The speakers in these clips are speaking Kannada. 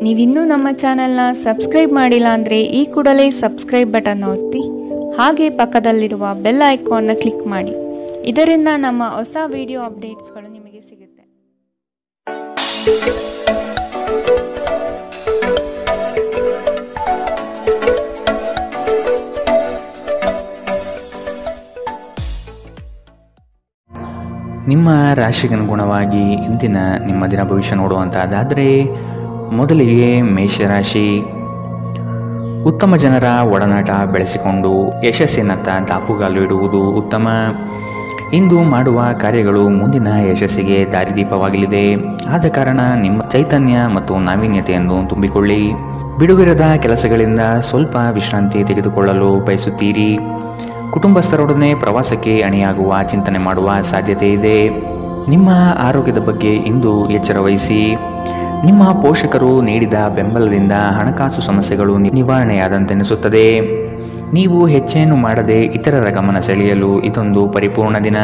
ನೀವಿನ್ನೂ ನಮ್ಮ ಚಾನೆಲ್ನ ಸಬ್ಸ್ಕ್ರೈಬ್ ಮಾಡಿಲ್ಲ ಅಂದರೆ ಈ ಕೂಡಲೇ ಸಬ್ಸ್ಕ್ರೈಬ್ ಬಟನ್ ಒತ್ತಿ ಹಾಗೆ ಪಕ್ಕದಲ್ಲಿರುವ ಬೆಲ್ ಐಕಾನ್ನ ಕ್ಲಿಕ್ ಮಾಡಿ. ಇದರಿಂದ ನಮ್ಮ ಹೊಸ ವಿಡಿಯೋ ಅಪ್ಡೇಟ್ಸ್ಗಳು ನಿಮಗೆ ಸಿಗುತ್ತೆ. ನಿಮ್ಮ ರಾಶಿಗನುಗುಣವಾಗಿ ಇಂದಿನ ನಿಮ್ಮ ದಿನ ಭವಿಷ್ಯ ನೋಡುವಂತಹದ್ದಾದರೆ ಮೊದಲಿಗೆ ಮೇಷರಾಶಿ. ಉತ್ತಮ ಜನರ ಒಡನಾಟ ಬೆಳೆಸಿಕೊಂಡು ಯಶಸ್ಸಿನತ್ತ ದಾಪುಗಾಲು ಇಡುವುದು ಉತ್ತಮ. ಇಂದು ಮಾಡುವ ಕಾರ್ಯಗಳು ಮುಂದಿನ ಯಶಸ್ಸಿಗೆ ದಾರಿದೀಪವಾಗಲಿದೆ. ಆದ ಕಾರಣ ನಿಮ್ಮ ಚೈತನ್ಯ ಮತ್ತು ನಾವೀನ್ಯತೆಯನ್ನು ತುಂಬಿಕೊಳ್ಳಿ. ಬಿಡುವಿರದ ಕೆಲಸಗಳಿಂದ ಸ್ವಲ್ಪ ವಿಶ್ರಾಂತಿ ತೆಗೆದುಕೊಳ್ಳಲು ಬಯಸುತ್ತೀರಿ. ಕುಟುಂಬಸ್ಥರೊಡನೆ ಪ್ರವಾಸಕ್ಕೆ ಅಣಿಯಾಗುವ ಚಿಂತನೆ ಮಾಡುವ ಸಾಧ್ಯತೆ ಇದೆ. ನಿಮ್ಮ ಆರೋಗ್ಯದ ಬಗ್ಗೆ ಇಂದು ಎಚ್ಚರ ವಹಿಸಿ. ನಿಮ್ಮ ಪೋಷಕರು ನೀಡಿದ ಬೆಂಬಲದಿಂದ ಹಣಕಾಸು ಸಮಸ್ಯೆಗಳು ನಿವಾರಣೆಯಾದಂತೆನಿಸುತ್ತದೆ. ನೀವು ಹೆಚ್ಚೇನು ಮಾಡದೆ ಇತರರ ಗಮನ ಸೆಳೆಯಲು ಇದೊಂದು ಪರಿಪೂರ್ಣ ದಿನ.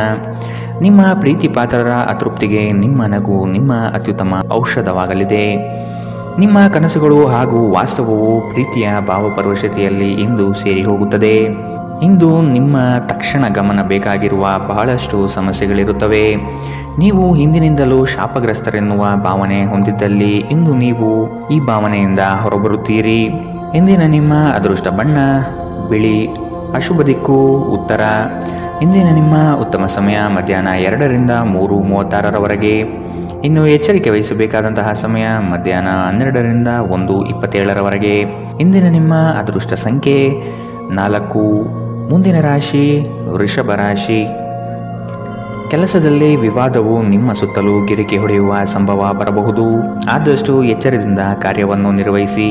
ನಿಮ್ಮ ಪ್ರೀತಿ ಪಾತ್ರರ ಅತೃಪ್ತಿಗೆ ನಿಮ್ಮ ನಗು ನಿಮ್ಮ ಅತ್ಯುತ್ತಮ ಔಷಧವಾಗಲಿದೆ. ನಿಮ್ಮ ಕನಸುಗಳು ಹಾಗೂ ವಾಸ್ತವವು ಪ್ರೀತಿಯ ಭಾವಪರವಶತೆಯಲ್ಲಿ ಇಂದು ಸೇರಿ ಹೋಗುತ್ತದೆ. ಇಂದು ನಿಮ್ಮ ತಕ್ಷಣ ಗಮನ ಬೇಕಾಗಿರುವ ಬಹಳಷ್ಟು ಸಮಸ್ಯೆಗಳಿರುತ್ತವೆ. ನೀವು ಹಿಂದಿನಿಂದಲೂ ಶಾಪಗ್ರಸ್ತರೆನ್ನುವ ಭಾವನೆ ಹೊಂದಿದ್ದಲ್ಲಿ ಇಂದು ನೀವು ಈ ಭಾವನೆಯಿಂದ ಹೊರಬರುತ್ತೀರಿ. ಇಂದಿನ ನಿಮ್ಮ ಅದೃಷ್ಟ ಬಣ್ಣ ಬಿಳಿ. ಅಶುಭ ದಿಕ್ಕು ಉತ್ತರ. ಇಂದಿನ ನಿಮ್ಮ ಉತ್ತಮ ಸಮಯ ಮಧ್ಯಾಹ್ನ 2ರಿಂದ 3:36ರವರೆಗೆ. ಇನ್ನು ಎಚ್ಚರಿಕೆ ವಹಿಸಬೇಕಾದಂತಹ ಸಮಯ ಮಧ್ಯಾಹ್ನ 12ರಿಂದ 1:27ರವರೆಗೆ. ಇಂದಿನ ನಿಮ್ಮ ಅದೃಷ್ಟ ಸಂಖ್ಯೆ 4. ಮುಂದಿನ ರಾಶಿ ವೃಷಭ ರಾಶಿ. ಕೆಲಸದಲ್ಲಿ ವಿವಾದವು ನಿಮ್ಮ ಸುತ್ತಲೂ ಗಿರಿಕಿ ಹೊಡೆಯುವ ಸಂಭವ ಬರಬಹುದು. ಆದಷ್ಟು ಎಚ್ಚರದಿಂದ ಕಾರ್ಯವನ್ನು ನಿರ್ವಹಿಸಿ.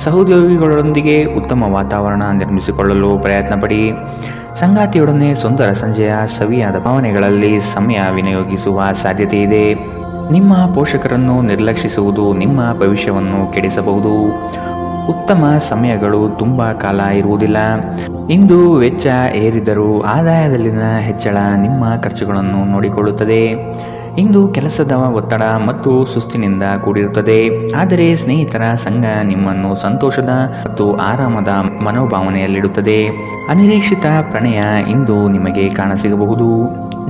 ಸಹೋದ್ಯೋಗಿಗಳೊಂದಿಗೆ ಉತ್ತಮ ವಾತಾವರಣ ನಿರ್ಮಿಸಿಕೊಳ್ಳಲು ಪ್ರಯತ್ನ ಪಡಿ. ಸಂಗಾತಿಯೊಡನೆ ಸುಂದರ ಸಂಜೆಯ ಸವಿಯಾದ ಭಾವನೆಗಳಲ್ಲಿ ಸಮಯ ವಿನಿಯೋಗಿಸುವ ಸಾಧ್ಯತೆ ಇದೆ. ನಿಮ್ಮ ಪೋಷಕರನ್ನು ನಿರ್ಲಕ್ಷಿಸುವುದು ನಿಮ್ಮ ಭವಿಷ್ಯವನ್ನು ಕೆಡಿಸಬಹುದು. ಉತ್ತಮ ಸಮಯಗಳು ತುಂಬ ಕಾಲ ಇರುವುದಿಲ್ಲ. ಇಂದು ವೆಚ್ಚ ಏರಿದರೂ ಆದಾಯದಲ್ಲಿನ ಹೆಚ್ಚಳ ನಿಮ್ಮ ಖರ್ಚುಗಳನ್ನು ನೋಡಿಕೊಳ್ಳುತ್ತದೆ. ಇಂದು ಕೆಲಸದ ಒತ್ತಡ ಮತ್ತು ಸುಸ್ತಿನಿಂದ ಕೂಡಿರುತ್ತದೆ. ಆದರೆ ಸ್ನೇಹಿತರ ಸಂಘ ನಿಮ್ಮನ್ನು ಸಂತೋಷದ ಮತ್ತು ಆರಾಮದ ಮನೋಭಾವನೆಯಲ್ಲಿಡುತ್ತದೆ. ಅನಿರೀಕ್ಷಿತ ಪ್ರಣಯ ಇಂದು ನಿಮಗೆ ಕಾಣಸಿಗಬಹುದು.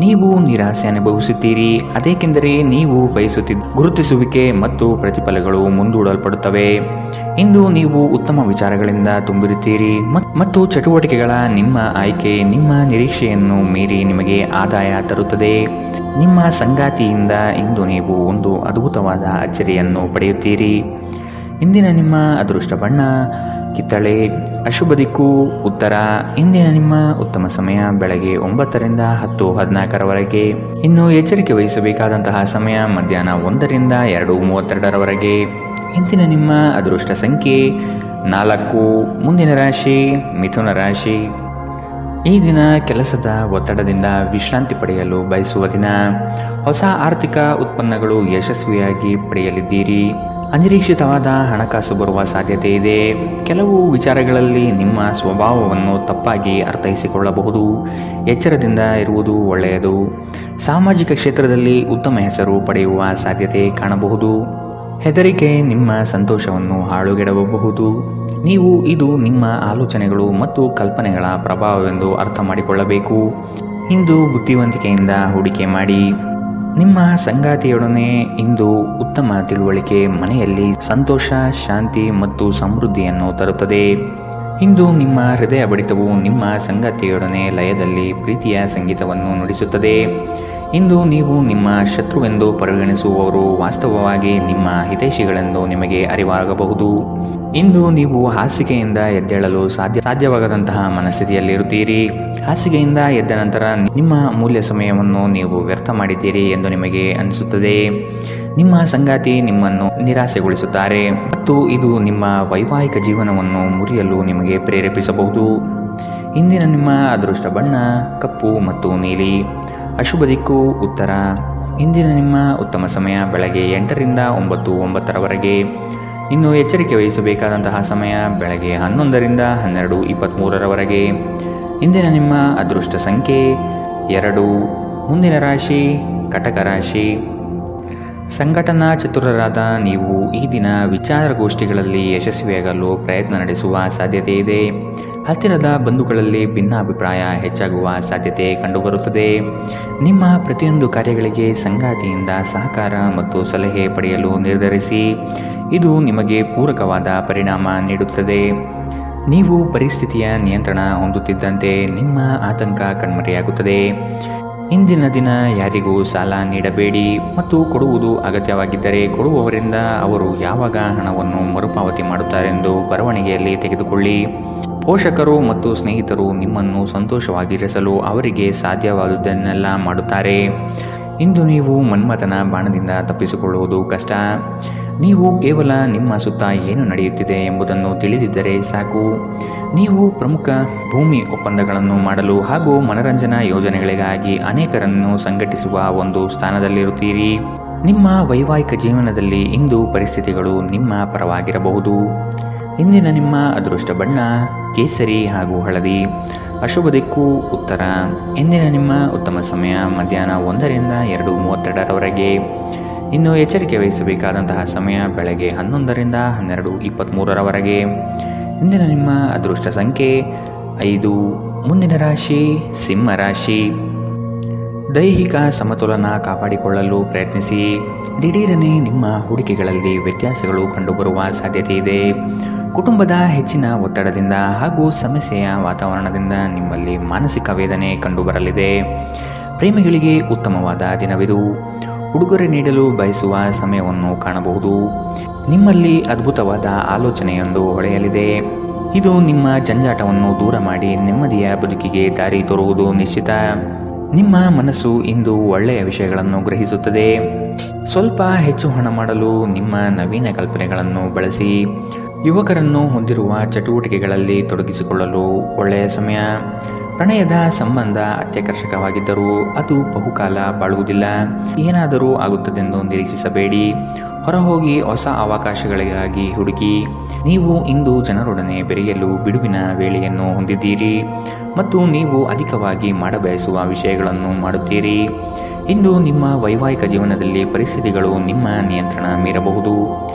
ನೀವು ನಿರಾಸೆ ಅನುಭವಿಸುತ್ತೀರಿ. ಅದೇಕೆಂದರೆ ನೀವು ಬಯಸುತ್ತಿದ್ದ ಗುರುತಿಸುವಿಕೆ ಮತ್ತು ಪ್ರತಿಫಲಗಳು ಮುಂದೂಡಲ್ಪಡುತ್ತವೆ. ಇಂದು ನೀವು ಉತ್ತಮ ವಿಚಾರಗಳಿಂದ ತುಂಬಿರುತ್ತೀರಿ ಮತ್ತು ಚಟುವಟಿಕೆಗಳ ನಿಮ್ಮ ಆಯ್ಕೆ ನಿಮ್ಮ ನಿರೀಕ್ಷೆಯನ್ನು ಮೀರಿ ನಿಮಗೆ ಆದಾಯ ತರುತ್ತದೆ. ನಿಮ್ಮ ಸಂಗಾತಿಯಿಂದ ಇಂದು ನೀವು ಒಂದು ಅದ್ಭುತವಾದ ಅಚ್ಚರಿಯನ್ನು ಪಡೆಯುತ್ತೀರಿ. ಇಂದಿನ ನಿಮ್ಮ ಅದೃಷ್ಟ ಬಣ್ಣ ಕಿತ್ತಳೆ. ಅಶುಭ ದಿಕ್ಕು ಉತ್ತರ. ಇಂದಿನ ನಿಮ್ಮ ಉತ್ತಮ ಸಮಯ ಬೆಳಗ್ಗೆ 9ರಿಂದ 10:14ರವರೆಗೆ. ಇನ್ನು ಎಚ್ಚರಿಕೆ ವಹಿಸಬೇಕಾದಂತಹ ಸಮಯ ಮಧ್ಯಾಹ್ನ 1ರಿಂದ 2:32ರವರೆಗೆ. ಇಂದಿನ ನಿಮ್ಮ ಅದೃಷ್ಟ ಸಂಖ್ಯೆ 4. ಮುಂದಿನ ರಾಶಿ ಮಿಥುನ ರಾಶಿ. ಈ ದಿನ ಕೆಲಸದ ಒತ್ತಡದಿಂದ ವಿಶ್ರಾಂತಿ ಪಡೆಯಲು ಬಯಸುವ ದಿನ. ಹೊಸ ಆರ್ಥಿಕ ಉತ್ಪನ್ನಗಳು ಯಶಸ್ವಿಯಾಗಿ ಪಡೆಯಲಿದ್ದೀರಿ. ಅನಿರೀಕ್ಷಿತವಾದ ಹಣಕಾಸು ಬರುವ ಸಾಧ್ಯತೆ ಇದೆ. ಕೆಲವು ವಿಚಾರಗಳಲ್ಲಿ ನಿಮ್ಮ ಸ್ವಭಾವವನ್ನು ತಪ್ಪಾಗಿ ಅರ್ಥೈಸಿಕೊಳ್ಳಬಹುದು. ಎಚ್ಚರದಿಂದ ಇರುವುದು ಒಳ್ಳೆಯದು. ಸಾಮಾಜಿಕ ಕ್ಷೇತ್ರದಲ್ಲಿ ಉತ್ತಮ ಹೆಸರು ಪಡೆಯುವ ಸಾಧ್ಯತೆ ಕಾಣಬಹುದು. ಹೆದರಿಕೆ ನಿಮ್ಮ ಸಂತೋಷವನ್ನು ಹಾಳುಗೆಡಬಹುದು. ನೀವು ಇದು ನಿಮ್ಮ ಆಲೋಚನೆಗಳು ಮತ್ತು ಕಲ್ಪನೆಗಳ ಪ್ರಭಾವವೆಂದು ಅರ್ಥ ಮಾಡಿಕೊಳ್ಳಬೇಕು. ಇಂದು ಬುದ್ಧಿವಂತಿಕೆಯಿಂದ ಹೂಡಿಕೆ ಮಾಡಿ. ನಿಮ್ಮ ಸಂಗಾತಿಯೊಡನೆ ಇಂದು ಉತ್ತಮ ತಿಳುವಳಿಕೆ ಮನೆಯಲ್ಲಿ ಸಂತೋಷ ಶಾಂತಿ ಮತ್ತು ಸಮೃದ್ಧಿಯನ್ನು ತರುತ್ತದೆ. ಇಂದು ನಿಮ್ಮ ಹೃದಯ ಬಡಿತವು ನಿಮ್ಮ ಸಂಗಾತಿಯೊಡನೆ ಲಯದಲ್ಲಿ ಪ್ರೀತಿಯ ಸಂಗೀತವನ್ನು ನುಡಿಸುತ್ತದೆ. ಇಂದು ನೀವು ನಿಮ್ಮ ಶತ್ರುವೆಂದು ಪರಿಗಣಿಸುವವರು ವಾಸ್ತವವಾಗಿ ನಿಮ್ಮ ಹಿತೈಷಿಗಳೆಂದು ನಿಮಗೆ ಅರಿವಾಗಬಹುದು. ಇಂದು ನೀವು ಹಾಸಿಗೆಯಿಂದ ಎದ್ದೇಳಲು ಸಾಧ್ಯವಾಗದಂತಹ ಮನಸ್ಥಿತಿಯಲ್ಲಿರುತ್ತೀರಿ. ಹಾಸಿಗೆಯಿಂದ ಎದ್ದ ನಂತರ ನಿಮ್ಮ ಅಮೂಲ್ಯ ಸಮಯವನ್ನು ನೀವು ವ್ಯರ್ಥ ಮಾಡಿದ್ದೀರಿ ಎಂದು ನಿಮಗೆ ಅನಿಸುತ್ತದೆ. ನಿಮ್ಮ ಸಂಗಾತಿ ನಿಮ್ಮನ್ನು ನಿರಾಸೆಗೊಳಿಸುತ್ತಾರೆ ಮತ್ತು ಇದು ನಿಮ್ಮ ವೈವಾಹಿಕ ಜೀವನವನ್ನು ಮುರಿಯಲು ನಿಮಗೆ ಪ್ರೇರೇಪಿಸಬಹುದು. ಇಂದಿನ ನಿಮ್ಮ ಅದೃಷ್ಟ ಬಣ್ಣ ಕಪ್ಪು ಮತ್ತು ನೀಲಿ. ಅಶುಭ ದಿಕ್ಕು ಉತ್ತರ. ಇಂದಿನ ನಿಮ್ಮ ಉತ್ತಮ ಸಮಯ ಬೆಳಗ್ಗೆ 8ರಿಂದ 9:09ರವರೆಗೆ. ಇನ್ನು ಎಚ್ಚರಿಕೆ ವಹಿಸಬೇಕಾದಂತಹ ಸಮಯ ಬೆಳಗ್ಗೆ 11ರಿಂದ 12:23ರವರೆಗೆ. ಇಂದಿನ ನಿಮ್ಮ ಅದೃಷ್ಟ ಸಂಖ್ಯೆ 2. ಮುಂದಿನ ರಾಶಿ ಕಟಕ ರಾಶಿ. ಸಂಘಟನಾ ಚತುರರಾದ ನೀವು ಈ ದಿನ ವಿಚಾರಗೋಷ್ಠಿಗಳಲ್ಲಿ ಯಶಸ್ವಿಯಾಗಲು ಪ್ರಯತ್ನ ನಡೆಸುವ ಸಾಧ್ಯತೆ ಇದೆ. ಹತ್ತಿರದ ಬಂಧುಗಳಲ್ಲಿ ಭಿನ್ನಾಭಿಪ್ರಾಯ ಹೆಚ್ಚಾಗುವ ಸಾಧ್ಯತೆ ಕಂಡುಬರುತ್ತದೆ. ನಿಮ್ಮ ಪ್ರತಿಯೊಂದು ಕಾರ್ಯಗಳಿಗೆ ಸಂಗಾತಿಯಿಂದ ಸಹಕಾರ ಮತ್ತು ಸಲಹೆ ಪಡೆಯಲು ನಿರ್ಧರಿಸಿ. ಇದು ನಿಮಗೆ ಪೂರಕವಾದ ಪರಿಣಾಮ ನೀಡುತ್ತದೆ. ನೀವು ಪರಿಸ್ಥಿತಿಯ ನಿಯಂತ್ರಣ ಹೊಂದುತ್ತಿದ್ದಂತೆ ನಿಮ್ಮ ಆತಂಕ ಕಣ್ಮರೆಯಾಗುತ್ತದೆ. ಇಂದಿನ ದಿನ ಯಾರಿಗೂ ಸಾಲ ನೀಡಬೇಡಿ ಮತ್ತು ಕೊಡುವುದು ಅಗತ್ಯವಾಗಿದ್ದರೆ ಕೊಡುವವರಿಂದ ಅವರು ಯಾವಾಗ ಹಣವನ್ನು ಮರುಪಾವತಿ ಮಾಡುತ್ತಾರೆಂದು ಬರವಣಿಗೆಯಲ್ಲಿ ತೆಗೆದುಕೊಳ್ಳಿ. ಪೋಷಕರು ಮತ್ತು ಸ್ನೇಹಿತರು ನಿಮ್ಮನ್ನು ಸಂತೋಷವಾಗಿರಿಸಲು ಅವರಿಗೆ ಸಾಧ್ಯವಾದುದನ್ನೆಲ್ಲ ಮಾಡುತ್ತಾರೆ. ಇಂದು ನೀವು ಮನ್ಮಥನ ಬಾಣದಿಂದ ತಪ್ಪಿಸಿಕೊಳ್ಳುವುದು ಕಷ್ಟ. ನೀವು ಕೇವಲ ನಿಮ್ಮ ಸುತ್ತ ಏನು ನಡೆಯುತ್ತಿದೆ ಎಂಬುದನ್ನು ತಿಳಿದಿದ್ದರೆ ಸಾಕು. ನೀವು ಪ್ರಮುಖ ಭೂಮಿ ಒಪ್ಪಂದಗಳನ್ನು ಮಾಡಲು ಹಾಗೂ ಮನರಂಜನಾ ಯೋಜನೆಗಳಿಗಾಗಿ ಅನೇಕರನ್ನು ಸಂಘಟಿಸುವ ಒಂದು ಸ್ಥಾನದಲ್ಲಿರುತ್ತೀರಿ. ನಿಮ್ಮ ವೈವಾಹಿಕ ಜೀವನದಲ್ಲಿ ಇಂದು ಪರಿಸ್ಥಿತಿಗಳು ನಿಮ್ಮ ಪರವಾಗಿರಬಹುದು. ಇಂದಿನ ನಿಮ್ಮ ಅದೃಷ್ಟ ಬಣ್ಣ ಕೇಸರಿ ಹಾಗೂ ಹಳದಿ. ಅಶುಭ ದಿಕ್ಕು ಉತ್ತರ. ಇಂದಿನ ನಿಮ್ಮ ಉತ್ತಮ ಸಮಯ ಮಧ್ಯಾಹ್ನ 1ರಿಂದ 2:32ರವರೆಗೆ. ಇನ್ನು ಎಚ್ಚರಿಕೆ ವಹಿಸಬೇಕಾದಂತಹ ಸಮಯ ಬೆಳಗ್ಗೆ 11ರಿಂದ 12:23ರವರೆಗೆ. ಇಂದಿನ ನಿಮ್ಮ ಅದೃಷ್ಟ ಸಂಖ್ಯೆ 5. ಮುಂದಿನ ರಾಶಿ ಸಿಂಹ ರಾಶಿ. ದೈಹಿಕ ಸಮತೋಲನ ಕಾಪಾಡಿಕೊಳ್ಳಲು ಪ್ರಯತ್ನಿಸಿ. ದಿಢೀರನೆ ನಿಮ್ಮ ಹೂಡಿಕೆಗಳಲ್ಲಿ ವ್ಯತ್ಯಾಸಗಳು ಕಂಡುಬರುವ ಸಾಧ್ಯತೆ ಇದೆ. ಕುಟುಂಬದ ಹೆಚ್ಚಿನ ಒತ್ತಡದಿಂದ ಹಾಗೂ ಸಮಸ್ಯೆಯ ವಾತಾವರಣದಿಂದ ನಿಮ್ಮಲ್ಲಿ ಮಾನಸಿಕ ವೇದನೆ ಕಂಡುಬರಲಿದೆ. ಪ್ರೇಮಿಗಳಿಗೆ ಉತ್ತಮವಾದ ದಿನವಿದು. ಉಡುಗೊರೆ ನೀಡಲು ಬಯಸುವ ಸಮಯವನ್ನು ಕಾಣಬಹುದು. ನಿಮ್ಮಲ್ಲಿ ಅದ್ಭುತವಾದ ಆಲೋಚನೆಯೊಂದು ಹೊಳೆಯಲಿದೆ. ಇದು ನಿಮ್ಮ ಜಂಜಾಟವನ್ನು ದೂರ ಮಾಡಿ ನೆಮ್ಮದಿಯ ಬದುಕಿಗೆ ದಾರಿ ತೋರುವುದು ನಿಶ್ಚಿತ. ನಿಮ್ಮ ಮನಸ್ಸು ಇಂದು ಒಳ್ಳೆಯ ವಿಷಯಗಳನ್ನು ಗ್ರಹಿಸುತ್ತದೆ. ಸ್ವಲ್ಪ ಹೆಚ್ಚು ಹಣ ಮಾಡಲು ನಿಮ್ಮ ನವೀನ ಕಲ್ಪನೆಗಳನ್ನು ಬಳಸಿ. ಯುವಕರನ್ನು ಹೊಂದಿರುವ ಚಟುವಟಿಕೆಗಳಲ್ಲಿ ತೊಡಗಿಸಿಕೊಳ್ಳಲು ಒಳ್ಳೆಯ ಸಮಯ. ಪ್ರಣಯದ ಸಂಬಂಧ ಅತ್ಯಾಕರ್ಷಕವಾಗಿದ್ದರೂ ಅದು ಬಹುಕಾಲ ಬಾಳುವುದಿಲ್ಲ. ಏನಾದರೂ ಆಗುತ್ತದೆಂದು ನಿರೀಕ್ಷಿಸಬೇಡಿ. ಹೊರಹೋಗಿ ಹೊಸ ಅವಕಾಶಗಳಿಗಾಗಿ ಹುಡುಕಿ. ನೀವು ಇಂದು ಜನರೊಡನೆ ಬೆರೆಯಲು ಬಿಡುವಿನ ವೇಳೆಯನ್ನು ಹೊಂದಿದ್ದೀರಿ ಮತ್ತು ನೀವು ಅಧಿಕವಾಗಿ ಮಾಡಬಯಸುವ ವಿಷಯಗಳನ್ನು ಮಾಡುತ್ತೀರಿ. ಇಂದು ನಿಮ್ಮ ವೈವಾಹಿಕ ಜೀವನದಲ್ಲಿ ಪರಿಸ್ಥಿತಿಗಳು ನಿಮ್ಮ ನಿಯಂತ್ರಣ ಮೀರಬಹುದು.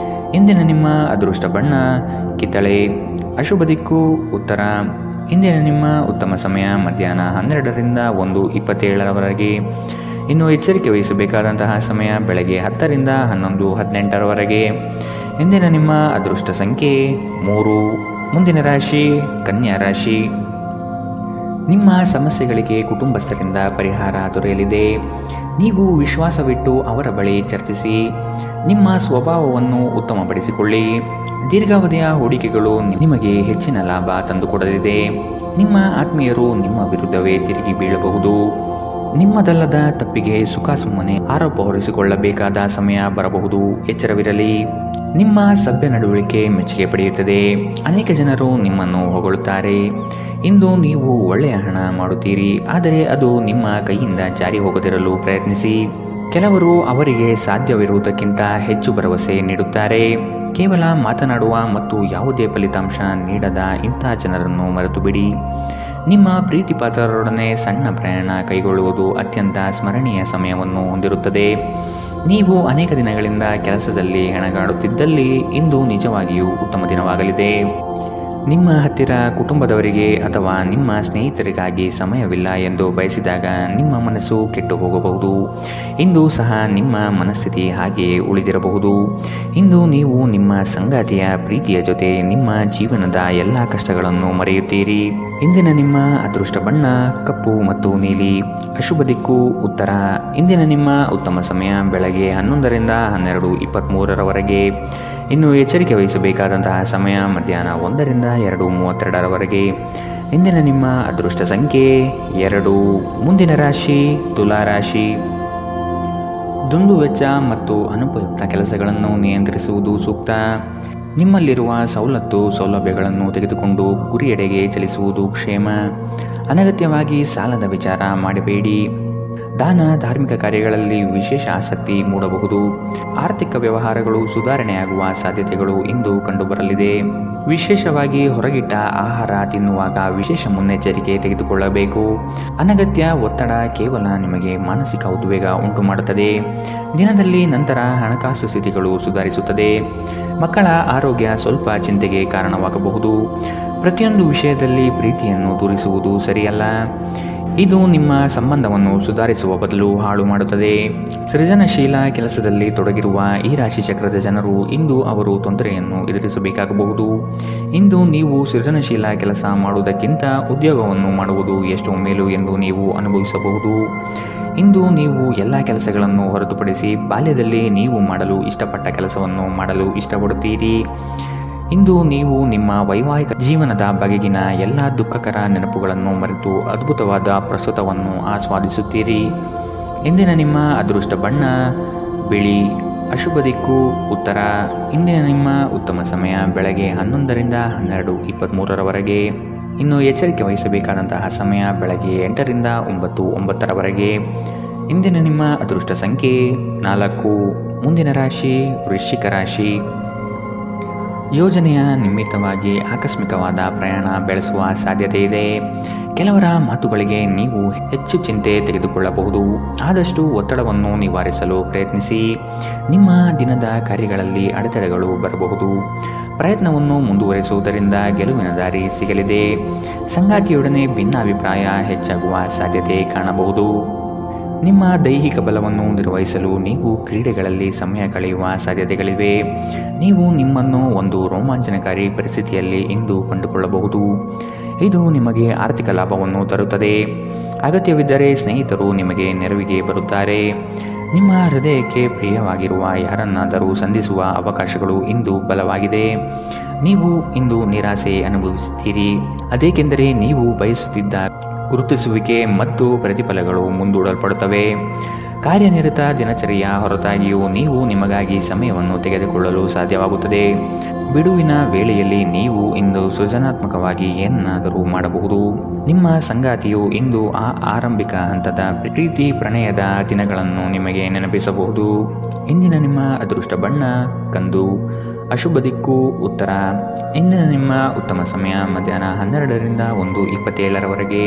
ಇಂದಿನ ನಿಮ್ಮ ಅದೃಷ್ಟ ಬಣ್ಣ ಕಿತ್ತಳೆ. ಅಶುಭ ದಿಕ್ಕು ಉತ್ತರ. ಇಂದಿನ ನಿಮ್ಮ ಉತ್ತಮ ಸಮಯ ಮಧ್ಯಾಹ್ನ 12ರಿಂದ 1:27ರವರೆಗೆ. ಇನ್ನು ಎಚ್ಚರಿಕೆ ವಹಿಸಬೇಕಾದಂತಹ ಸಮಯ ಬೆಳಗ್ಗೆ 10ರಿಂದ 11:18ರವರೆಗೆ. ಇಂದಿನ ನಿಮ್ಮ ಅದೃಷ್ಟ ಸಂಖ್ಯೆ 3. ಮುಂದಿನ ರಾಶಿ ಕನ್ಯಾ ರಾಶಿ. ನಿಮ್ಮ ಸಮಸ್ಯೆಗಳಿಗೆ ಕುಟುಂಬಸ್ಥರಿಂದ ಪರಿಹಾರ ದೊರೆಯಲಿದೆ. ನೀವು ವಿಶ್ವಾಸವಿಟ್ಟು ಅವರ ಬಳಿ ಚರ್ಚಿಸಿ. ನಿಮ್ಮ ಸ್ವಭಾವವನ್ನು ಉತ್ತಮಪಡಿಸಿಕೊಳ್ಳಿ. ದೀರ್ಘಾವಧಿಯ ಹೂಡಿಕೆಗಳು ನಿಮಗೆ ಹೆಚ್ಚಿನ ಲಾಭ ತಂದುಕೊಡಲಿದೆ. ನಿಮ್ಮ ಆತ್ಮೀಯರು ನಿಮ್ಮ ವಿರುದ್ಧವೇ ತಿರುಗಿ ಬೀಳಬಹುದು. ನಿಮ್ಮದಲ್ಲದ ತಪ್ಪಿಗೆ ಸುಮ್ಮನೆ ಆರೋಪ ಹೊರಿಸಿಕೊಳ್ಳಬೇಕಾದ ಸಮಯ ಬರಬಹುದು. ಎಚ್ಚರವಿರಲಿ. ನಿಮ್ಮ ಸಭ್ಯ ನಡವಳಿಕೆ ಮೆಚ್ಚುಗೆ ಪಡೆಯುತ್ತದೆ. ಅನೇಕ ಜನರು ನಿಮ್ಮನ್ನು ಹೊಗಳುತ್ತಾರೆ. ಇಂದು ನೀವು ಒಳ್ಳೆಯ ಹಣ ಮಾಡುತ್ತೀರಿ, ಆದರೆ ಅದು ನಿಮ್ಮ ಕೈಯಿಂದ ಜಾರಿ ಹೋಗದಿರಲು ಪ್ರಯತ್ನಿಸಿ. ಕೆಲವರು ಅವರಿಗೆ ಸಾಧ್ಯವಿರುವುದಕ್ಕಿಂತ ಹೆಚ್ಚು ಭರವಸೆ ನೀಡುತ್ತಾರೆ. ಕೇವಲ ಮಾತನಾಡುವ ಮತ್ತು ಯಾವುದೇ ಫಲಿತಾಂಶ ನೀಡದ ಇಂಥ ಜನರನ್ನು ಮರೆತು ಬಿಡಿ. ನಿಮ್ಮ ಪ್ರೀತಿಪಾತ್ರರೊಡನೆ ಸಣ್ಣ ಪ್ರಯಾಣ ಕೈಗೊಳ್ಳುವುದು ಅತ್ಯಂತ ಸ್ಮರಣೀಯ ಸಮಯವನ್ನು ಹೊಂದಿರುತ್ತದೆ. ನೀವು ಅನೇಕ ದಿನಗಳಿಂದ ಕೆಲಸದಲ್ಲಿ ಹೆಣಗಾಡುತ್ತಿದ್ದಲ್ಲಿ ಇಂದು ನಿಜವಾಗಿಯೂ ಉತ್ತಮ ದಿನವಾಗಲಿದೆ. ನಿಮ್ಮ ಹತ್ತಿರ ಕುಟುಂಬದವರಿಗೆ ಅಥವಾ ನಿಮ್ಮ ಸ್ನೇಹಿತರಿಗಾಗಿ ಸಮಯವಿಲ್ಲ ಎಂದು ಬಯಸಿದಾಗ ನಿಮ್ಮ ಮನಸ್ಸು ಕೆಟ್ಟು ಹೋಗಬಹುದು. ಇಂದು ಸಹ ನಿಮ್ಮ ಮನಸ್ಥಿತಿ ಹಾಗೆಯೇ ಉಳಿದಿರಬಹುದು. ಇಂದು ನೀವು ನಿಮ್ಮ ಸಂಗಾತಿಯ ಪ್ರೀತಿಯ ಜೊತೆ ನಿಮ್ಮ ಜೀವನದ ಎಲ್ಲ ಕಷ್ಟಗಳನ್ನು ಮರೆಯುತ್ತೀರಿ. ಇಂದಿನ ನಿಮ್ಮ ಅದೃಷ್ಟ ಬಣ್ಣ ಕಪ್ಪು ಮತ್ತು ನೀಲಿ. ಅಶುಭ ದಿಕ್ಕು ಉತ್ತರ. ಇಂದಿನ ನಿಮ್ಮ ಉತ್ತಮ ಸಮಯ ಬೆಳಗ್ಗೆ 11ರಿಂದ 12:23ರವರೆಗೆ. ಇನ್ನು ಎಚ್ಚರಿಕೆ ವಹಿಸಬೇಕಾದಂತಹ ಸಮಯ ಮಧ್ಯಾಹ್ನ 1ರಿಂದ 2:32ರವರೆಗೆ. ಇಂದಿನ ನಿಮ್ಮ ಅದೃಷ್ಟ ಸಂಖ್ಯೆ 2. ಮುಂದಿನ ರಾಶಿ ತುಲಾ ರಾಶಿ. ದುಂದುವೆಚ್ಚ ಮತ್ತು ಅನುಪಯುಕ್ತ ಕೆಲಸಗಳನ್ನು ನಿಯಂತ್ರಿಸುವುದು ಸೂಕ್ತ. ನಿಮ್ಮಲ್ಲಿರುವ ಸೌಲಭ್ಯಗಳನ್ನು ತೆಗೆದುಕೊಂಡು ಗುರಿಯೆಡೆಗೆ ಚಲಿಸುವುದು ಕ್ಷೇಮ. ಅನಗತ್ಯವಾಗಿ ಸಾಲದ ವಿಚಾರ ಮಾಡಬೇಡಿ. ದಾನ ಧಾರ್ಮಿಕ ಕಾರ್ಯಗಳಲ್ಲಿ ವಿಶೇಷ ಆಸಕ್ತಿ ಮೂಡಬಹುದು. ಆರ್ಥಿಕ ವ್ಯವಹಾರಗಳು ಸುಧಾರಣೆಯಾಗುವ ಸಾಧ್ಯತೆಗಳು ಇಂದು ಕಂಡುಬರಲಿದೆ. ವಿಶೇಷವಾಗಿ ಹೊರಗಿಟ್ಟ ಆಹಾರ ತಿನ್ನುವಾಗ ವಿಶೇಷ ಮುನ್ನೆಚ್ಚರಿಕೆ ತೆಗೆದುಕೊಳ್ಳಬೇಕು. ಅನಗತ್ಯ ಒತ್ತಡ ಕೇವಲ ನಿಮಗೆ ಮಾನಸಿಕ ಉದ್ವೇಗ ಉಂಟು ಮಾಡುತ್ತದೆ. ದಿನದಲ್ಲಿ ನಂತರ ಹಣಕಾಸು ಸ್ಥಿತಿಗಳು ಸುಧಾರಿಸುತ್ತದೆ. ಮಕ್ಕಳ ಆರೋಗ್ಯ ಸ್ವಲ್ಪ ಚಿಂತೆಗೆ ಕಾರಣವಾಗಬಹುದು. ಪ್ರತಿಯೊಂದು ವಿಷಯದಲ್ಲಿ ಪ್ರೀತಿಯನ್ನು ತೋರಿಸುವುದು ಸರಿಯಲ್ಲ. ಇದು ನಿಮ್ಮ ಸಂಬಂಧವನ್ನು ಸುಧಾರಿಸುವ ಬದಲು ಹಾಳು ಮಾಡುತ್ತದೆ. ಸೃಜನಶೀಲ ಕೆಲಸದಲ್ಲಿ ತೊಡಗಿರುವ ಈ ರಾಶಿ ಚಕ್ರದ ಜನರು ಇಂದು ಅವರು ತೊಂದರೆಯನ್ನು ಎದುರಿಸಬೇಕಾಗಬಹುದು. ಇಂದು ನೀವು ಸೃಜನಶೀಲ ಕೆಲಸ ಮಾಡುವುದಕ್ಕಿಂತ ಉದ್ಯೋಗವನ್ನು ಮಾಡುವುದು ಎಷ್ಟು ಮೇಲು ಎಂದು ನೀವು ಅನುಭವಿಸಬಹುದು. ಇಂದು ನೀವು ಎಲ್ಲ ಕೆಲಸಗಳನ್ನು ಹೊರತುಪಡಿಸಿ ಬಾಲ್ಯದಲ್ಲಿ ನೀವು ಮಾಡಲು ಇಷ್ಟಪಟ್ಟ ಕೆಲಸವನ್ನು ಮಾಡಲು ಇಷ್ಟಪಡುತ್ತೀರಿ. ಇಂದು ನೀವು ನಿಮ್ಮ ವೈವಾಹಿಕ ಜೀವನದ ಬಗೆಗಿನ ಎಲ್ಲ ದುಃಖಕರ ನೆನಪುಗಳನ್ನು ಮರೆತು ಅದ್ಭುತವಾದ ಪ್ರಸ್ತುತವನ್ನು ಆಸ್ವಾದಿಸುತ್ತೀರಿ. ಇಂದಿನ ನಿಮ್ಮ ಅದೃಷ್ಟ ಬಣ್ಣ ಬಿಳಿ. ಅಶುಭ ದಿಕ್ಕು ಉತ್ತರ. ಇಂದಿನ ನಿಮ್ಮ ಉತ್ತಮ ಸಮಯ ಬೆಳಗ್ಗೆ 11ರಿಂದ 12:23 ಇನ್ನು ಎಚ್ಚರಿಕೆ ವಹಿಸಬೇಕಾದಂತಹ ಸಮಯ ಬೆಳಗ್ಗೆ 8ರಿಂದ 9:09 ಇಂದಿನ ನಿಮ್ಮ ಅದೃಷ್ಟ ಸಂಖ್ಯೆ 4. ಮುಂದಿನ ರಾಶಿ ವೃಶ್ಚಿಕ ರಾಶಿ. ಯೋಜನೆಯ ನಿಮಿತ್ತವಾಗಿ ಆಕಸ್ಮಿಕವಾದ ಪ್ರಯಾಣ ಬೆಳೆಸುವ ಸಾಧ್ಯತೆ ಇದೆ. ಕೆಲವರ ಮಾತುಗಳಿಗೆ ನೀವು ಹೆಚ್ಚು ಚಿಂತೆ ತೆಗೆದುಕೊಳ್ಳಬಹುದು. ಆದಷ್ಟು ಒತ್ತಡವನ್ನು ನಿವಾರಿಸಲು ಪ್ರಯತ್ನಿಸಿ. ನಿಮ್ಮ ದಿನದ ಕಾರ್ಯಗಳಲ್ಲಿ ಅಡೆತಡೆಗಳು ಬರಬಹುದು. ಪ್ರಯತ್ನವನ್ನು ಮುಂದುವರಿಸುವುದರಿಂದ ಗೆಲುವಿನ ದಾರಿ ಸಿಗಲಿದೆ. ಸಂಗಾತಿಯೊಡನೆ ಭಿನ್ನಾಭಿಪ್ರಾಯ ಹೆಚ್ಚಾಗುವ ಸಾಧ್ಯತೆ ಕಾಣಬಹುದು. ನಿಮ್ಮ ದೈಹಿಕ ಬಲವನ್ನು ನಿರ್ವಹಿಸಲು ನೀವು ಕ್ರೀಡೆಗಳಲ್ಲಿ ಸಮಯ ಕಳೆಯುವ ಸಾಧ್ಯತೆಗಳಿವೆ. ನೀವು ನಿಮ್ಮನ್ನು ಒಂದು ರೋಮಾಂಚನಕಾರಿ ಪರಿಸ್ಥಿತಿಯಲ್ಲಿ ಇಂದು ಕಂಡುಕೊಳ್ಳಬಹುದು. ಇದು ನಿಮಗೆ ಆರ್ಥಿಕ ಲಾಭವನ್ನು ತರುತ್ತದೆ. ಅಗತ್ಯವಿದ್ದರೆ ಸ್ನೇಹಿತರು ನಿಮಗೆ ನೆರವಿಗೆ ಬರುತ್ತಾರೆ. ನಿಮ್ಮ ಹೃದಯಕ್ಕೆ ಪ್ರಿಯವಾಗಿರುವ ಯಾರನ್ನಾದರೂ ಸಂಧಿಸುವ ಅವಕಾಶಗಳು ಇಂದು ಬಲವಾಗಿದೆ. ನೀವು ಇಂದು ನಿರಾಸೆ ಅನುಭವಿಸುತ್ತೀರಿ. ಅದೇಕೆಂದರೆ ನೀವು ಬಯಸುತ್ತಿದ್ದ ಗುರುತಿಸುವಿಕೆ ಮತ್ತು ಪ್ರತಿಫಲಗಳು ಮುಂದೂಡಲ್ಪಡುತ್ತವೆ. ಕಾರ್ಯನಿರತ ದಿನಚರಿಯ ಹೊರತಾಗಿಯೂ ನೀವು ನಿಮಗಾಗಿ ಸಮಯವನ್ನು ತೆಗೆದುಕೊಳ್ಳಲು ಸಾಧ್ಯವಾಗುತ್ತದೆ. ಬಿಡುವಿನ ವೇಳೆಯಲ್ಲಿ ನೀವು ಇಂದು ಸೃಜನಾತ್ಮಕವಾಗಿ ಏನನ್ನಾದರೂ ಮಾಡಬಹುದು. ನಿಮ್ಮ ಸಂಗಾತಿಯು ಇಂದು ಆ ಆರಂಭಿಕ ಹಂತದ ಪ್ರೀತಿ ಪ್ರಣಯದ ದಿನಗಳನ್ನು ನಿಮಗೆ ನೆನಪಿಸಬಹುದು. ಇಂದಿನ ನಿಮ್ಮ ಅದೃಷ್ಟ ಬಣ್ಣ ಕಂದು. ಅಶುಭ ದಿಕ್ಕು ಉತ್ತರ. ಇಂದಿನ ನಿಮ್ಮ ಉತ್ತಮ ಸಮಯ ಮಧ್ಯಾಹ್ನ 12ರಿಂದ 1:27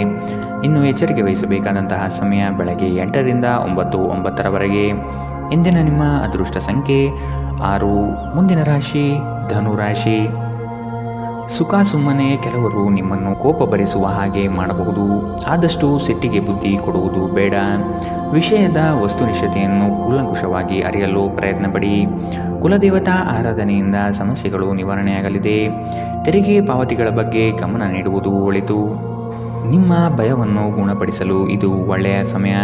ಇನ್ನು ಎಚ್ಚರಿಕೆ ವಹಿಸಬೇಕಾದಂತಹ ಸಮಯ ಬೆಳಗ್ಗೆ 8ರಿಂದ 9:09 ಇಂದಿನ ನಿಮ್ಮ ಅದೃಷ್ಟ ಸಂಖ್ಯೆ 6. ಮುಂದಿನ ರಾಶಿ ಧನುರಾಶಿ. ಸುಖ ಸುಮ್ಮನೆ ಕೆಲವರು ನಿಮ್ಮನ್ನು ಕೋಪ ಭರಿಸುವ ಹಾಗೆ ಮಾಡಬಹುದು. ಆದಷ್ಟು ಸಿಟ್ಟಿಗೆ ಬುದ್ಧಿ ಕೊಡುವುದು ಬೇಡ. ವಿಷಯದ ವಸ್ತುನಿಷ್ಠತೆಯನ್ನು ಕೂಲಂಕುಷವಾಗಿ ಅರಿಯಲು ಪ್ರಯತ್ನಪಡಿ. ಕುಲದೇವತಾ ಆರಾಧನೆಯಿಂದ ಸಮಸ್ಯೆಗಳು ನಿವಾರಣೆಯಾಗಲಿದೆ. ತೆರಿಗೆ ಪಾವತಿಗಳ ಬಗ್ಗೆ ಗಮನ ನೀಡುವುದು ಒಳಿತು. ನಿಮ್ಮ ಭಯವನ್ನು ಗುಣಪಡಿಸಲು ಇದು ಒಳ್ಳೆಯ ಸಮಯ.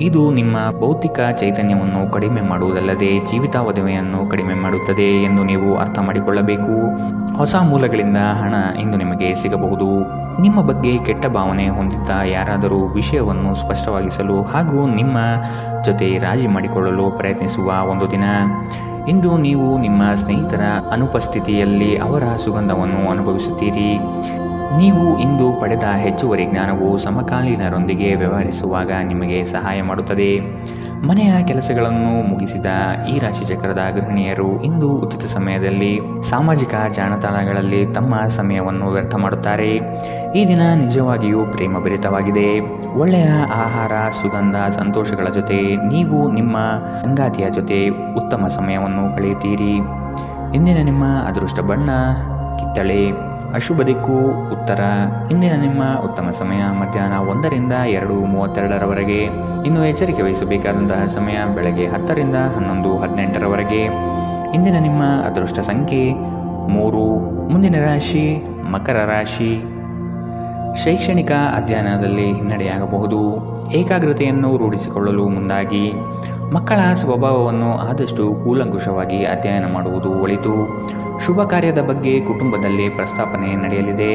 ಇದು ನಿಮ್ಮ ಭೌತಿಕ ಚೈತನ್ಯವನ್ನು ಕಡಿಮೆ ಮಾಡುವುದಲ್ಲದೆ ಜೀವಿತಾವಧಿಯನ್ನು ಕಡಿಮೆ ಮಾಡುತ್ತದೆ ಎಂದು ನೀವು ಅರ್ಥ ಮಾಡಿಕೊಳ್ಳಬೇಕು. ಹೊಸ ಮೂಲಗಳಿಂದ ಹಣ ಇಂದು ನಿಮಗೆ ಸಿಗಬಹುದು. ನಿಮ್ಮ ಬಗ್ಗೆ ಕೆಟ್ಟ ಭಾವನೆ ಹೊಂದಿದ್ದ ಯಾರಾದರೂ ವಿಷಯವನ್ನು ಸ್ಪಷ್ಟವಾಗಿಸಲು ಹಾಗೂ ನಿಮ್ಮ ಜೊತೆ ರಾಜಿ ಮಾಡಿಕೊಳ್ಳಲು ಪ್ರಯತ್ನಿಸುವ ಒಂದು ದಿನ. ಇಂದು ನೀವು ನಿಮ್ಮ ಸ್ನೇಹಿತರ ಅನುಪಸ್ಥಿತಿಯಲ್ಲಿ ಅವರ ಸುಗಂಧವನ್ನು ಅನುಭವಿಸುತ್ತೀರಿ. ನೀವು ಇಂದು ಪಡೆದ ಹೆಚ್ಚುವರಿ ಜ್ಞಾನವು ಸಮಕಾಲೀನರೊಂದಿಗೆ ವ್ಯವಹರಿಸುವಾಗ ನಿಮಗೆ ಸಹಾಯ ಮಾಡುತ್ತದೆ. ಮನೆಯ ಕೆಲಸಗಳನ್ನು ಮುಗಿಸಿದ ಈ ರಾಶಿಚಕ್ರದ ಗೃಹಿಣಿಯರು ಇಂದು ಉಚಿತ ಸಮಯದಲ್ಲಿ ಸಾಮಾಜಿಕ ಜಾಲತಾಣಗಳಲ್ಲಿ ತಮ್ಮ ಸಮಯವನ್ನು ವ್ಯರ್ಥ ಮಾಡುತ್ತಾರೆ. ಈ ದಿನ ನಿಜವಾಗಿಯೂ ಪ್ರೇಮಭರಿತವಾಗಿದೆ. ಒಳ್ಳೆಯ ಆಹಾರ, ಸುಗಂಧ, ಸಂತೋಷಗಳ ಜೊತೆ ನೀವು ನಿಮ್ಮ ಸಂಗಾತಿಯ ಜೊತೆ ಉತ್ತಮ ಸಮಯವನ್ನು ಕಳೆಯುತ್ತೀರಿ. ಇಂದಿನ ನಿಮ್ಮ ಅದೃಷ್ಟ ಬಣ್ಣ ಕಿತ್ತಳೆ. ಅಶುಭ ದಿಕ್ಕು ಉತ್ತರ. ಇಂದಿನ ನಿಮ್ಮ ಉತ್ತಮ ಸಮಯ ಮಧ್ಯಾಹ್ನ 1ರಿಂದ 2:32 ಇನ್ನು ಎಚ್ಚರಿಕೆ ವಹಿಸಬೇಕಾದಂತಹ ಸಮಯ ಬೆಳಗ್ಗೆ 10ರಿಂದ 11:18 ಇಂದಿನ ನಿಮ್ಮ ಅದೃಷ್ಟ ಸಂಖ್ಯೆ 3. ಮುಂದಿನ ರಾಶಿ ಮಕರ ರಾಶಿ. ಶೈಕ್ಷಣಿಕ ಅಧ್ಯಯನದಲ್ಲಿ ಹಿನ್ನಡೆಯಾಗಬಹುದು. ಏಕಾಗ್ರತೆಯನ್ನು ರೂಢಿಸಿಕೊಳ್ಳಲು ಮುಂದಾಗಿ. ಮಕ್ಕಳ ಸ್ವಭಾವವನ್ನು ಆದಷ್ಟು ಕೂಲಂಕುಷವಾಗಿ ಅಧ್ಯಯನ ಮಾಡುವುದು ಒಳಿತು. ಶುಭ ಕಾರ್ಯದ ಬಗ್ಗೆ ಕುಟುಂಬದಲ್ಲಿ ಪ್ರಸ್ತಾಪನೆ ನಡೆಯಲಿದೆ.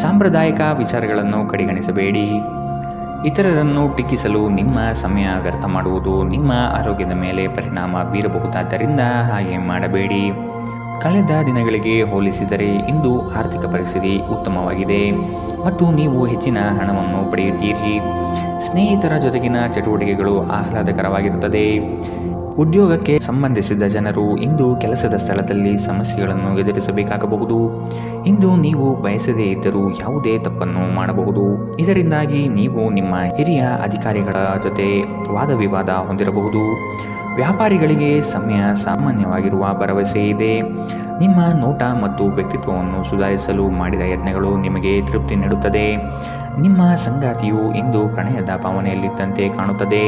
ಸಾಂಪ್ರದಾಯಿಕ ವಿಚಾರಗಳನ್ನು ಕಡೆಗಣಿಸಬೇಡಿ. ಇತರರನ್ನು ಟೀಕಿಸಲು ನಿಮ್ಮ ಸಮಯ ವ್ಯರ್ಥ ಮಾಡುವುದು ನಿಮ್ಮ ಆರೋಗ್ಯದ ಮೇಲೆ ಪರಿಣಾಮ ಬೀರಬಹುದಾದ್ದರಿಂದ ಹಾಗೆ ಮಾಡಬೇಡಿ. ಕಳೆದ ದಿನಗಳಿಗೆ ಹೋಲಿಸಿದರೆ ಇಂದು ಆರ್ಥಿಕ ಪರಿಸ್ಥಿತಿ ಉತ್ತಮವಾಗಿದೆ ಮತ್ತು ನೀವು ಹೆಚ್ಚಿನ ಹಣವನ್ನು ಪಡೆಯುತ್ತೀರಿ. ಸ್ನೇಹಿತರ ಜೊತೆಗಿನ ಚಟುವಟಿಕೆಗಳು ಆಹ್ಲಾದಕರವಾಗಿರುತ್ತದೆ. ಉದ್ಯೋಗಕ್ಕೆ ಸಂಬಂಧಿಸಿದ ಜನರು ಇಂದು ಕೆಲಸದ ಸ್ಥಳದಲ್ಲಿ ಸಮಸ್ಯೆಗಳನ್ನು ಎದುರಿಸಬೇಕಾಗಬಹುದು. ಇಂದು ನೀವು ಬಯಸದೇ ಇದ್ದರೂ ಯಾವುದೇ ತಪ್ಪನ್ನು ಮಾಡಬಹುದು. ಇದರಿಂದಾಗಿ ನೀವು ನಿಮ್ಮ ಹಿರಿಯ ಅಧಿಕಾರಿಗಳ ಜೊತೆ ವಾದವಿವಾದ ಹೊಂದಿರಬಹುದು. ವ್ಯಾಪಾರಿಗಳಿಗೆ ಸಮಯ ಸಾಮಾನ್ಯವಾಗಿರುವ ಭರವಸೆ ಇದೆ. ನಿಮ್ಮ ನೋಟ ಮತ್ತು ವ್ಯಕ್ತಿತ್ವವನ್ನು ಸುಧಾರಿಸಲು ಮಾಡಿದ ಯತ್ನಗಳು ನಿಮಗೆ ತೃಪ್ತಿ ನೀಡುತ್ತದೆ. ನಿಮ್ಮ ಸಂಗಾತಿಯು ಇಂದು ಪ್ರಣಯದ ಭಾವನೆಯಲ್ಲಿದ್ದಂತೆ ಕಾಣುತ್ತದೆ.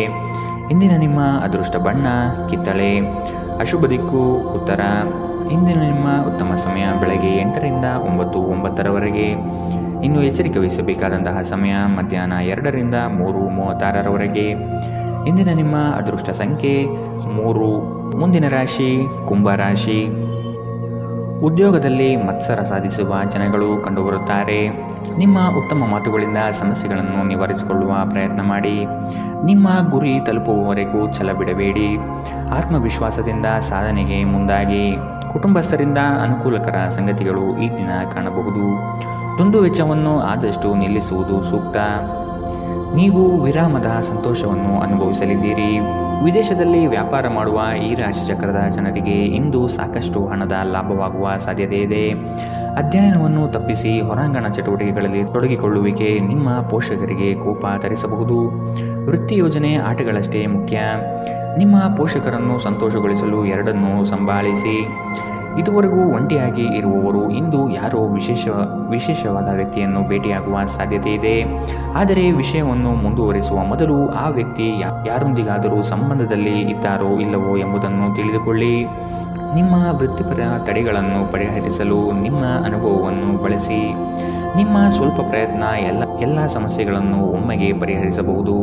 ಇಂದಿನ ನಿಮ್ಮ ಅದೃಷ್ಟ ಬಣ್ಣ ಕಿತ್ತಳೆ. ಅಶುಭ ದಿಕ್ಕು ಉತ್ತರ. ಇಂದಿನ ನಿಮ್ಮ ಉತ್ತಮ ಸಮಯ ಬೆಳಗ್ಗೆ 8 ರಿಂದ 9:09 ಇನ್ನು ಎಚ್ಚರಿಕೆ ವಹಿಸಬೇಕಾದಂತಹ ಸಮಯ ಮಧ್ಯಾಹ್ನ 2 ರಿಂದ 3:36 ಇಂದಿನ ನಿಮ್ಮ ಅದೃಷ್ಟ ಸಂಖ್ಯೆ 3. ಮುಂದಿನ ರಾಶಿ ಕುಂಭರಾಶಿ. ಉದ್ಯೋಗದಲ್ಲಿ ಮತ್ಸರ ಸಾಧಿಸುವ ಜನಗಳು ಕಂಡುಬರುತ್ತಾರೆ. ನಿಮ್ಮ ಉತ್ತಮ ಮಾತುಗಳಿಂದ ಸಮಸ್ಯೆಗಳನ್ನು ನಿವಾರಿಸಿಕೊಳ್ಳುವ ಪ್ರಯತ್ನ ಮಾಡಿ. ನಿಮ್ಮ ಗುರಿ ತಲುಪುವವರೆಗೂ ಛಲ ಬಿಡಬೇಡಿ. ಆತ್ಮವಿಶ್ವಾಸದಿಂದ ಸಾಧನೆಗೆ ಮುಂದಾಗಿ. ಕುಟುಂಬಸ್ಥರಿಂದ ಅನುಕೂಲಕರ ಸಂಗತಿಗಳು ಈ ದಿನ ಕಾಣಬಹುದು. ದುಂದು ವೆಚ್ಚವನ್ನು ಆದಷ್ಟು ನಿಲ್ಲಿಸುವುದು ಸೂಕ್ತ. ನೀವು ವಿರಾಮದ ಸಂತೋಷವನ್ನು ಅನುಭವಿಸಲಿದ್ದೀರಿ. ವಿದೇಶದಲ್ಲಿ ವ್ಯಾಪಾರ ಮಾಡುವ ಈ ರಾಶಿ ಚಕ್ರದ ಜನರಿಗೆ ಇಂದು ಸಾಕಷ್ಟು ಹಣದ ಲಾಭವಾಗುವ ಸಾಧ್ಯತೆ ಇದೆ. ಅಧ್ಯಯನವನ್ನು ತಪ್ಪಿಸಿ ಹೊರಾಂಗಣ ಚಟುವಟಿಕೆಗಳಲ್ಲಿ ತೊಡಗಿಕೊಳ್ಳುವಿಕೆ ನಿಮ್ಮ ಪೋಷಕರಿಗೆ ಕೋಪ ತರಿಸಬಹುದು. ವೃತ್ತಿ ಯೋಜನೆ ಆಟಗಳಷ್ಟೇ ಮುಖ್ಯ. ನಿಮ್ಮ ಪೋಷಕರನ್ನು ಸಂತೋಷಗೊಳಿಸಲು ಎರಡನ್ನೂ ಸಂಭಾಳಿಸಿ. ಇದುವರೆಗೂ ಒಂಟಿಯಾಗಿ ಇರುವವರು ಇಂದು ಯಾರೋ ವಿಶೇಷವಾದ ವ್ಯಕ್ತಿಯನ್ನು ಭೇಟಿಯಾಗುವ ಸಾಧ್ಯತೆ ಇದೆ. ಆದರೆ ವಿಷಯವನ್ನು ಮುಂದುವರಿಸುವ ಮೊದಲು ಆ ವ್ಯಕ್ತಿ ಯಾರೊಂದಿಗಾದರೂ ಸಂಬಂಧದಲ್ಲಿ ಇದ್ದಾರೋ ಇಲ್ಲವೋ ಎಂಬುದನ್ನು ತಿಳಿದುಕೊಳ್ಳಿ. ನಿಮ್ಮ ವೃತ್ತಿಪರ ತಡೆಗಳನ್ನು ಪರಿಹರಿಸಲು ನಿಮ್ಮ ಅನುಭವವನ್ನು ಬಳಸಿ. ನಿಮ್ಮ ಸ್ವಲ್ಪ ಪ್ರಯತ್ನ ಎಲ್ಲ ಸಮಸ್ಯೆಗಳನ್ನು ಒಮ್ಮೆಗೆ ಪರಿಹರಿಸಬಹುದು.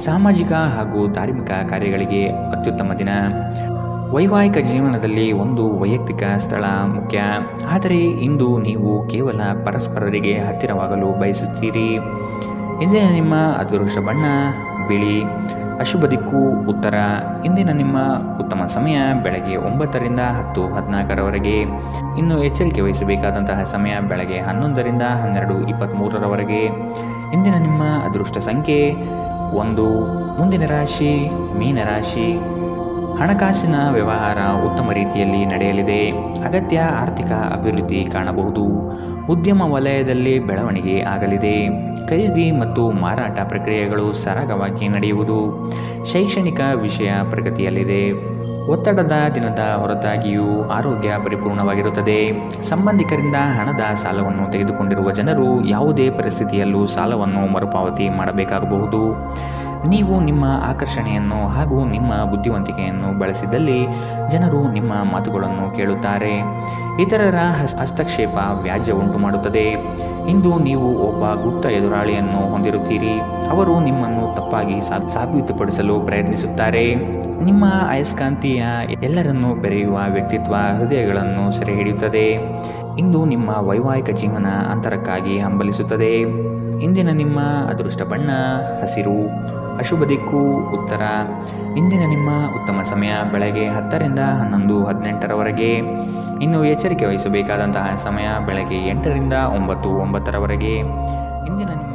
ಸಾಮಾಜಿಕ ಹಾಗೂ ಧಾರ್ಮಿಕ ಕಾರ್ಯಗಳಿಗೆ ಅತ್ಯುತ್ತಮ ದಿನ. ವೈವಾಹಿಕ ಜೀವನದಲ್ಲಿ ಒಂದು ವೈಯಕ್ತಿಕ ಸ್ಥಳ ಮುಖ್ಯ. ಆದರೆ ಇಂದು ನೀವು ಕೇವಲ ಪರಸ್ಪರರಿಗೆ ಹತ್ತಿರವಾಗಲು ಬಯಸುತ್ತೀರಿ. ಇಂದಿನ ನಿಮ್ಮ ಅದೃಷ್ಟ ಬಣ್ಣ ಬಿಳಿ. ಅಶುಭ ದಿಕ್ಕು ಉತ್ತರ. ಇಂದಿನ ನಿಮ್ಮ ಉತ್ತಮ ಸಮಯ ಬೆಳಗ್ಗೆ 9 ರಿಂದ 10:14 ಇನ್ನು ಎಚ್ಚರಿಕೆ ವಹಿಸಬೇಕಾದಂತಹ ಸಮಯ ಬೆಳಗ್ಗೆ 11 ರಿಂದ 12:23 ಇಂದಿನ ನಿಮ್ಮ ಅದೃಷ್ಟ ಸಂಖ್ಯೆ 1. ಮುಂದಿನ ರಾಶಿ ಮೀನರಾಶಿ. ಹಣಕಾಸಿನ ವ್ಯವಹಾರ ಉತ್ತಮ ರೀತಿಯಲ್ಲಿ ನಡೆಯಲಿದೆ. ಅಗತ್ಯ ಆರ್ಥಿಕ ಅಭಿವೃದ್ಧಿ ಕಾಣಬಹುದು. ಉದ್ಯಮ ವಲಯದಲ್ಲಿ ಬೆಳವಣಿಗೆ ಆಗಲಿದೆ. ಖರೀದಿ ಮತ್ತು ಮಾರಾಟ ಪ್ರಕ್ರಿಯೆಗಳು ಸರಾಗವಾಗಿ ನಡೆಯುವುದು. ಶೈಕ್ಷಣಿಕ ವಿಷಯ ಪ್ರಗತಿಯಲ್ಲಿದೆ. ಒತ್ತಡದ ದಿನದ ಹೊರತಾಗಿಯೂ ಆರೋಗ್ಯ ಪರಿಪೂರ್ಣವಾಗಿರುತ್ತದೆ. ಸಂಬಂಧಿಕರಿಂದ ಹಣದ ಸಾಲವನ್ನು ತೆಗೆದುಕೊಂಡಿರುವ ಜನರು ಯಾವುದೇ ಪರಿಸ್ಥಿತಿಯಲ್ಲೂ ಸಾಲವನ್ನು ಮರುಪಾವತಿ ಮಾಡಬೇಕಾಗಬಹುದು. ನೀವು ನಿಮ್ಮ ಆಕರ್ಷಣೆಯನ್ನು ಹಾಗೂ ನಿಮ್ಮ ಬುದ್ಧಿವಂತಿಕೆಯನ್ನು ಬಳಸಿದಲ್ಲಿ ಜನರು ನಿಮ್ಮ ಮಾತುಗಳನ್ನು ಕೇಳುತ್ತಾರೆ. ಇತರರ ಹಸ್ತಕ್ಷೇಪ ವ್ಯಾಜ್ಯ ಉಂಟು ಮಾಡುತ್ತದೆ. ಇಂದು ನೀವು ಒಬ್ಬ ಗುಪ್ತ ಎದುರಾಳಿಯನ್ನು ಹೊಂದಿರುತ್ತೀರಿ. ಅವರು ನಿಮ್ಮನ್ನು ತಪ್ಪಾಗಿ ಸಾಬೀತುಪಡಿಸಲು ಪ್ರಯತ್ನಿಸುತ್ತಾರೆ. ನಿಮ್ಮ ಅಯಸ್ಕಾಂತೀಯ ಎಲ್ಲರನ್ನೂ ಬೆರೆಯುವ ವ್ಯಕ್ತಿತ್ವ ಹೃದಯಗಳನ್ನು ಸೆರೆ ಹಿಡಿಯುತ್ತದೆ. ಇಂದು ನಿಮ್ಮ ವೈವಾಹಿಕ ಜೀವನ ಅಂತರಕ್ಕಾಗಿ ಹಂಬಲಿಸುತ್ತದೆ. ಇಂದಿನ ನಿಮ್ಮ ಅದೃಷ್ಟ ಬಣ್ಣ ಹಸಿರು. ಅಶುಭ ದಿಕ್ಕು ಉತ್ತರ. ಇಂದಿನ ನಿಮ್ಮ ಉತ್ತಮ ಸಮಯ ಬೆಳಗ್ಗೆ 10 ರಿಂದ 11:18 ಇನ್ನು ಎಚ್ಚರಿಕೆ ವಹಿಸಬೇಕಾದಂತಹ ಸಮಯ ಬೆಳಗ್ಗೆ 8 ರಿಂದ 9:09 ಇಂದಿನ ನಿಮ್ಮ